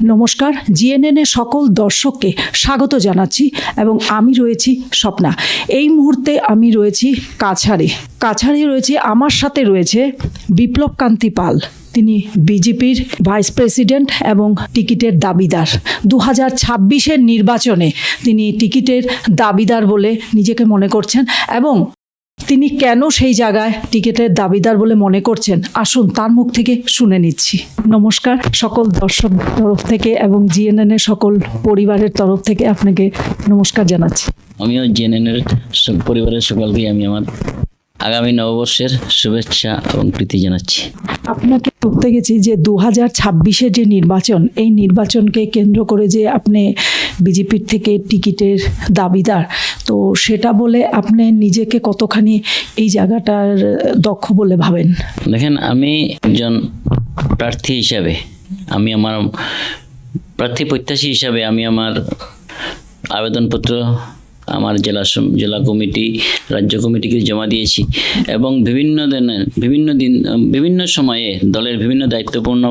নমস্কার, জিএনএনের সকল দর্শককে স্বাগত জানাচ্ছি এবং আমি রয়েছি স্বপ্না। এই মুহূর্তে আমি রয়েছি কাছাড়ে রয়েছে, আমার সাথে রয়েছে বিপ্লব কান্তি পাল। তিনি বিজেপির ভাইস প্রেসিডেন্ট এবং টিকিটের দাবিদার। 2026-এর নির্বাচনে তিনি টিকিটের দাবিদার বলে নিজেকে মনে করছেন এবং তিনি কেন সেই জায়গায় টিকিটের দাবিদার বলে মনে করছেন, আসুন তার মুখ থেকে শুনে নিচ্ছি। নমস্কার, সকল দর্শক তরফ থেকে এবং জিএনএনের সকল পরিবারের তরফ থেকে আপনাকে নমস্কার জানাচ্ছি। আমিও জিএনএনের পরিবারের সকলকে আমি আমার আগামী নববর্ষের শুভেচ্ছা এবং প্রীতি জানাচ্ছি। আপনাকে বলতে গেছি যে 2026-এর যে নির্বাচন, এই নির্বাচনকে কেন্দ্র করে যে আপনি বিজেপির থেকে টিকিটের দাবিদার, তো সেটা বলে আপনি নিজেকে কতখানি এই জায়গাটার দক্ষ বলে ভাবেন? দেখেন, আমি একজন প্রার্থী হিসাবে, আমি আমার প্রার্থী প্রত্যাশী হিসাবে আমি আমার আবেদনপত্র আমার জেলা কমিটি, রাজ্য কমিটিকে জমা দিয়েছি এবং বিভিন্ন সময়ে দলের বিভিন্ন দায়িত্বপূর্ণ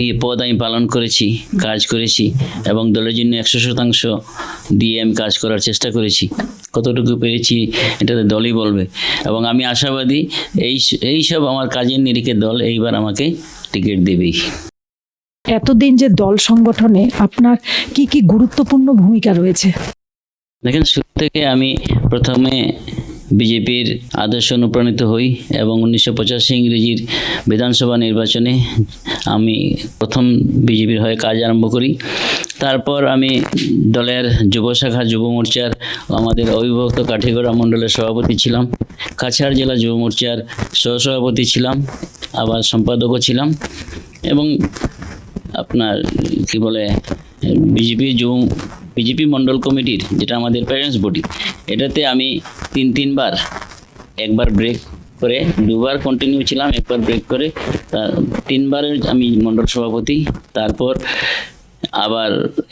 এই পদ আমি পালন করেছি, কাজ করেছি এবং দলের জন্য 100% দিয়ে আমি কাজ করার চেষ্টা করেছি। কতটুকু পেরেছি এটাতে দলই বলবে এবং আমি আশাবাদী এই সব আমার কাজের নিরিখে দল এইবার আমাকে টিকিট দেবেই। এতদিন যে দল সংগঠনে আপনার কি কি গুরুত্বপূর্ণ ভূমিকা রয়েছে? দেখেন, শুরু থেকে আমি প্রথমে বিজেপির আদর্শ অনুপ্রাণিত হই এবং 1985 ইংরেজির বিধানসভা নির্বাচনে আমি প্রথম বিজেপির হয়ে কাজ আরম্ভ করি। তারপর আমি দলের যুব শাখা, যুব মোর্চার আমাদের অবিভক্ত কাঠিগড়া মণ্ডলের সভাপতি ছিলাম, কাছাড় জেলা যুব মোর্চার সহসভাপতি ছিলাম, আবার সম্পাদকও ছিলাম এবং আপনার কি বলে বিজেপি মণ্ডল কমিটির যেটা আমাদের প্যারেন্টস বডি, এটাতে আমি তিনবার, একবার ব্রেক করে, দুবার কন্টিনিউ ছিলাম, একবার ব্রেক করে, তিনবারের আমি মণ্ডল সভাপতি। তারপর আবার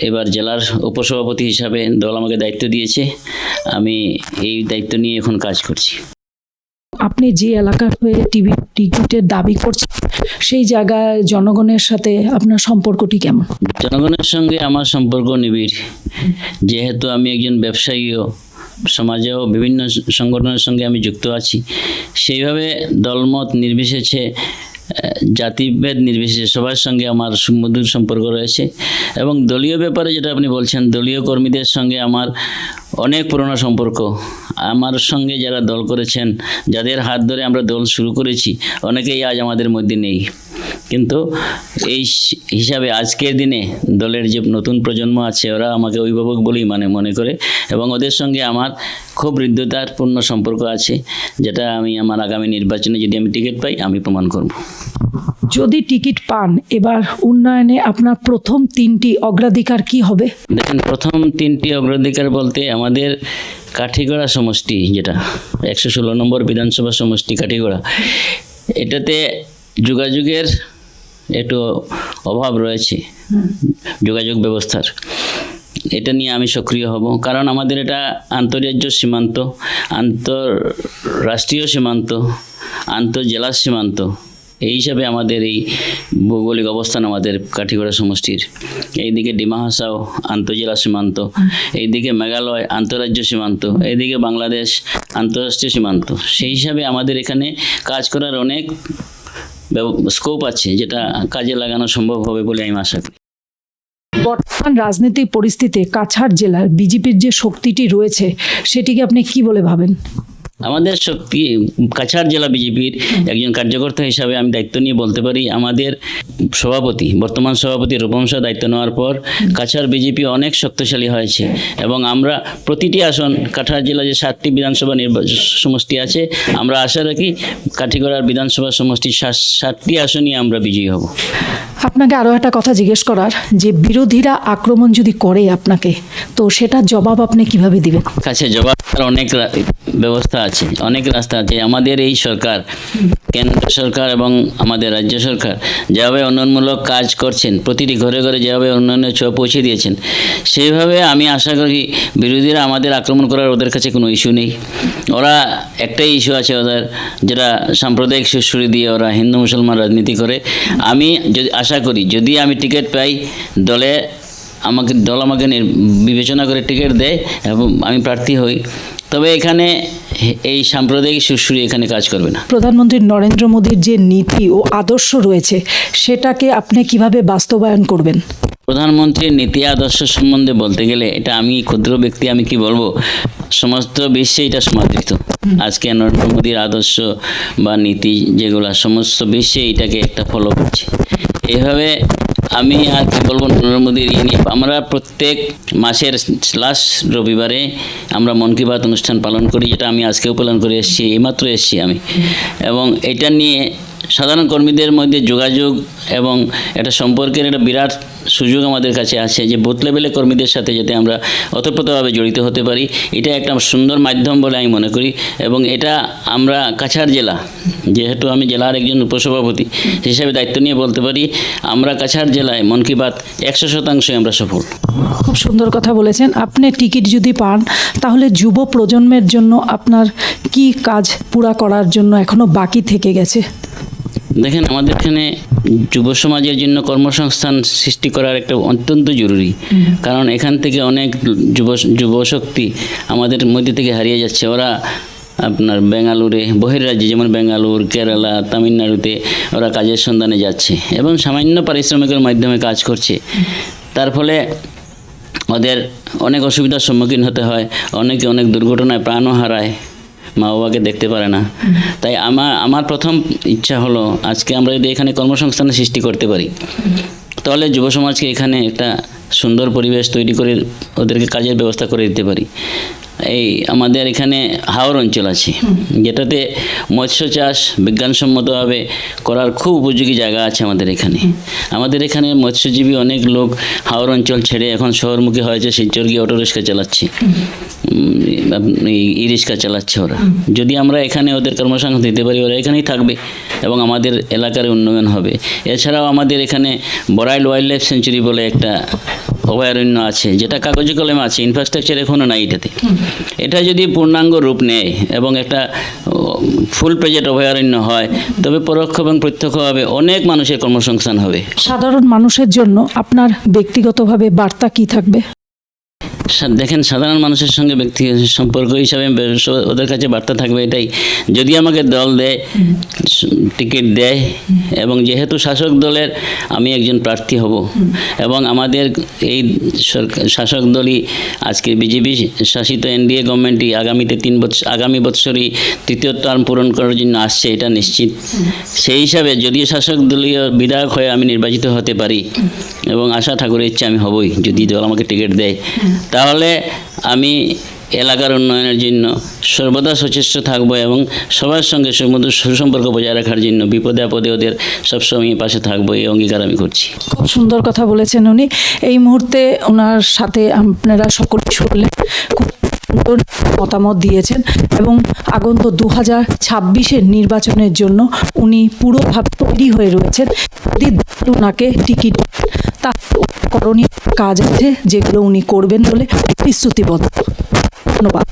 এবার জেলার উপসভাপতি হিসাবে দল আমাকে দায়িত্ব দিয়েছে, আমি এই দায়িত্ব নিয়ে এখন কাজ করছি। আপনি যে এলাকার হয়ে টিকিটের দাবি করছেন, সেই জায়গায় জনগণের সাথে আপনার সম্পর্কটি কেমন? জনগণের সঙ্গে আমার সম্পর্ক নিবিড়, যেহেতু আমি একজন ব্যবসায়ীও, সমাজেও বিভিন্ন সংগঠনের সঙ্গে আমি যুক্ত আছি। সেইভাবে দলমত নির্বিশেষে, জাতিভেদ নির্বিশেষে সবার সঙ্গে আমার সুমধুর সম্পর্ক রয়েছে এবং দলীয় ব্যাপারে যেটা আপনি বলছেন, দলীয় কর্মীদের সঙ্গে আমার অনেক পুরনো সম্পর্ক। আমার সঙ্গে যারা দল করেছেন, যাদের হাত ধরে আমরা দল শুরু করেছি, অনেকেই আজ আমাদের মধ্যে নেই, কিন্তু এই হিসাবে আজকের দিনে দলের যে নতুন প্রজন্ম আছে, ওরা আমাকে অভিভাবক বলেই মনে করে এবং ওদের সঙ্গে আমার খুব হৃদ্যতাপূর্ণ সম্পর্ক আছে, যেটা আমি আমার আগামী নির্বাচনে যদি আমি টিকিট পাই আমি প্রমাণ করব। যদি টিকিট পান, এবার উন্নয়নে আপনার প্রথম 3টি অগ্রাধিকার কি হবে? দেখেন, প্রথম 3টি অগ্রাধিকার বলতে আমাদের কাঠিগড়া সমষ্টি, যেটা 116 নম্বর বিধানসভা সমষ্টি কাঠিগড়া, এটাতে যোগাযোগের একটু অভাব রয়েছে, যোগাযোগ ব্যবস্থার। এটা নিয়ে আমি সক্রিয় হব, কারণ আমাদের এটা আন্তর্রাজ্য সীমান্ত, আন্তঃরাষ্ট্রীয় সীমান্ত, আন্তঃজেলা সীমান্ত। এই হিসাবে আমাদের এই ভৌগোলিক অবস্থান আমাদের কাঠিগড়া সমষ্টির, এইদিকে ডিমা হাসাও আন্তঃজেলা সীমান্ত, এইদিকে মেঘালয় আন্তঃরাজ্য সীমান্ত, এইদিকে বাংলাদেশ আন্তঃরাষ্ট্রীয় সীমান্ত। সেই হিসাবে আমাদের এখানে কাজ করার অনেক স্কোপ আছে, যেটা কাজে লাগানো সম্ভব হবে বলে আমি আশা করি। বর্তমান রাজনৈতিক পরিস্থিতিতে কাছাড় জেলার বিজেপির যে শক্তিটি রয়েছে, সেটিকে আপনি কি বলে ভাবেন? আমাদের শক্তি, কাছাড় জেলা বিজেপির একজন কার্যকর্তা হিসাবে আমি দায়িত্ব নিয়ে বলতে পারি, আমাদের বর্তমান সভাপতি রূপম শাহ দায়িত্ব নেওয়ার পর কাছাড় বিজেপি অনেক শক্তিশালী হয়েছে এবং আমরা প্রতিটি আসন, কাছাড় জেলা যে 7টি বিধানসভা সমষ্টি আছে, আমরা আশা রাখি কাঠিগড়ার বিধানসভা সমষ্টির 7টি আসনই আমরা বিজয়ী হব। আপনাকে আরও একটা কথা জিজ্ঞেস করার, যে বিরোধীরা আক্রমণ যদি করে আপনাকে, তো সেটার জবাব আপনি কিভাবে দিবেন? কাছে জবাব অনেক ব্যবস্থা আছে, অনেক রাস্তা আছে। আমাদের এই সরকার, কেন্দ্র সরকার এবং আমাদের রাজ্য সরকার যেভাবে উন্নয়নমূলক কাজ করছেন, প্রতিটি ঘরে ঘরে যেভাবে উন্নয়নের ছোঁয়া পৌঁছে দিয়েছেন, সেইভাবে আমি আশা করি বিরোধীরা আমাদের আক্রমণ করার ওদের কাছে কোনো ইস্যু নেই। ওরা একটাই ইস্যু আছে ওদের, যেটা সাম্প্রদায়িক সুরসুরি দিয়ে ওরা হিন্দু মুসলমান রাজনীতি করে। আমি যদি আশা আশা করি যদি আমি টিকিট পাই দল আমাকে বিবেচনা করে টিকিট দেয় এবং আমি প্রার্থী হই, তবে এখানে এই সাম্প্রদায়িক সুরসুরি এখানে কাজ করবে না। প্রধানমন্ত্রী নরেন্দ্র মোদীর যে নীতি ও আদর্শ রয়েছে সেটাকে আপনি কিভাবে বাস্তবায়ন করবেন? প্রধানমন্ত্রীর নীতি আদর্শ সম্বন্ধে বলতে গেলে এটা আমি ক্ষুদ্র ব্যক্তি, আমি কি বলবো, সমস্ত বিশ্বে এটা সমাদৃত। আজকে নরেন্দ্র মোদীর আদর্শ বা নীতি যেগুলো সমস্ত বিশ্বে এটাকে একটা ফলো করছে। এইভাবে আমি আর কি বলবো, নরেন্দ্র মোদীর আমরা প্রত্যেক মাসের লাস্ট রবিবারে আমরা মন কি বাত অনুষ্ঠান পালন করি, যেটা আমি আজকেও পালন করে এসেছি, এইমাত্র এসেছি আমি। এবং এটা নিয়ে সাধারণ কর্মীদের মধ্যে যোগাযোগ এবং একটা সম্পর্কের একটা বিরাট সুযোগ আমাদের কাছে আছে, যে বুথ লেভেলের কর্মীদের সাথে যাতে আমরা ওতপ্রোতভাবে জড়িত হতে পারি, এটা একটা সুন্দর মাধ্যম বলে আমি মনে করি। এবং এটা আমরা কাছাড় জেলা, যেহেতু আমি জেলার একজন উপসভাপতি হিসেবে দায়িত্ব নিয়ে বলতে পারি, আমরা কাছাড় জেলায় মন কি বাত 100% আমরা সফল। খুব সুন্দর কথা বলেছেন। আপনি টিকিট যদি পান তাহলে যুব প্রজন্মের জন্য আপনার কি কাজ পুরা করার জন্য এখনো বাকি থেকে গেছে? দেখেন, আমাদের এখানে যুব সমাজের জন্য কর্মসংস্থান সৃষ্টি করার একটা অত্যন্ত জরুরি, কারণ এখান থেকে অনেক যুবশক্তি আমাদের মধ্যে থেকে হারিয়ে যাচ্ছে। ওরা আপনার বেঙ্গালুরে, বহির্রাজ্যে যেমন বেঙ্গালুর, কেরালা, তামিলনাড়ুতে ওরা কাজের সন্ধানে যাচ্ছে এবং সামান্য পারিশ্রমিকের মাধ্যমে কাজ করছে। তার ফলে ওদের অনেক অসুবিধার সম্মুখীন হতে হয়, অনেকে অনেক দুর্ঘটনায় প্রাণও হারায়, মা বাবাকে দেখতে পারে না। তাই আমার প্রথম ইচ্ছা হলো, আজকে আমরা যদি এখানে কর্মসংস্থানের সৃষ্টি করতে পারি, তাহলে যুব সমাজকে এখানে একটা সুন্দর পরিবেশ তৈরি করে ওদেরকে কাজের ব্যবস্থা করে দিতে পারি। এই আমাদের এখানে হাওর অঞ্চল আছে, যেটাতে মৎস্য চাষ বিজ্ঞানসম্মতভাবে করার খুব উপযোগী জায়গা আছে আমাদের এখানে মৎস্যজীবী অনেক লোক হাওর অঞ্চল ছেড়ে এখন শহরমুখী হয়েছে, শিলচর গিয়ে অটো রিক্সা চালাচ্ছে, ই রিক্সা চালাচ্ছে ওরা। যদি আমরা এখানে ওদের কর্মসংস্থান দিতে পারি, ওরা এখানেই থাকবে এবং আমাদের এলাকার উন্নয়ন হবে। এছাড়াও আমাদের এখানে বড়াইল ওয়াইল্ড লাইফ সেঞ্চুরি বলে একটা অভয়ারণ্য আছে, যেটা কাগজে কলমে আছে, ইনফ্রাস্ট্রাকচার এখনও নাই এটাতে। এটা যদি পূর্ণাঙ্গ রূপ নেয় এবং একটা ফুল প্রেজেন্ট অভয়ারণ্য হয়, তবে পরোক্ষ এবং প্রত্যক্ষভাবে অনেক মানুষের কর্মসংস্থান হবে। সাধারণ মানুষের জন্য আপনার ব্যক্তিগতভাবে বার্তা কি থাকবে? দেখেন, সাধারণ মানুষের সঙ্গে ব্যক্তিগত সম্পর্ক হিসাবে ওদের কাছে বার্তা থাকবে এটাই, যদি আমাকে দল দেয়, টিকিট দেয়, এবং যেহেতু শাসক দলের আমি একজন প্রার্থী হব এবং আমাদের এই শাসক দলই আজকে বিজেপি শাসিত এনডিএ গভর্নমেন্টই আগামী বছরই তৃতীয় টার্ম পূরণ করার জন্য আসছে, এটা নিশ্চিত। সেই হিসাবে যদি শাসক দলীয় বিধায়ক হয়ে আমি নির্বাচিত হতে পারি, এবং আশা ঠাকুরের ইচ্ছা আমি হবই, যদি দল আমাকে টিকিট দেয়, তাহলে আমি এলাকার উন্নয়নের জন্য সর্বদা সচেষ্ট থাকবো এবং সবার সঙ্গে সুসম্পর্ক বজায় রাখার জন্য বিপদে আপদে ওদের সবসময় পাশে থাকবো, এই অঙ্গীকার আমি করছি। খুব সুন্দর কথা বলেছেন উনি। এই মুহূর্তে ওনার সাথে আপনারা সকলে শুনলেন, খুব সুন্দর মতামত দিয়েছেন এবং আগন্ত 2026-এর নির্বাচনের জন্য উনি পুরোভাবে তৈরি হয়ে রয়েছেন। যদি ওনাকে টিকিট তার করণীয় কাজ আছে যেগুলো উনি করবেন বলে প্রতিশ্রুতিবদ্ধ। ধন্যবাদ।